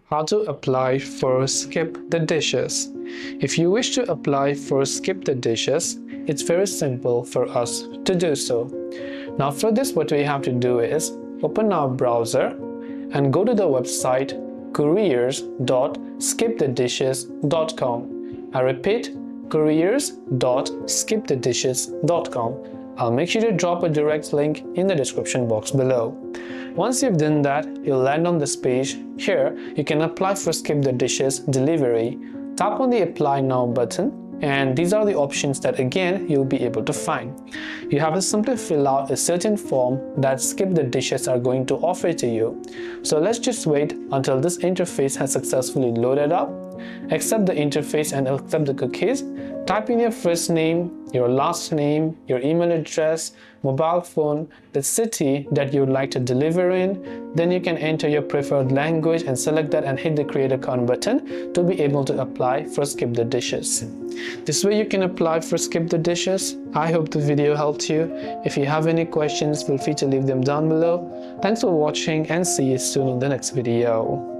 How to apply for Skip the Dishes. If you wish to apply for Skip the Dishes, it's very simple for us to do so. Now for this, what we have to do is open our browser and go to the website careers.skipthedishes.com. I repeat, careers.skipthedishes.com. I'll make sure to drop a direct link in the description box below. Once you've done that, you'll land on this page. Here, you can apply for Skip the Dishes delivery. Tap on the Apply Now button, and these are the options that again you'll be able to find. You have to simply fill out a certain form that Skip the Dishes are going to offer to you. So let's just wait until this interface has successfully loaded up. Accept the interface and accept the cookies. Type in your first name, your last name, your email address, mobile phone, the city that you would like to deliver in. Then you can enter your preferred language and select that and hit the Create Account button to be able to apply for Skip the Dishes. This way you can apply for Skip the Dishes. I hope the video helped you. If you have any questions, feel free to leave them down below. Thanks for watching and see you soon in the next video.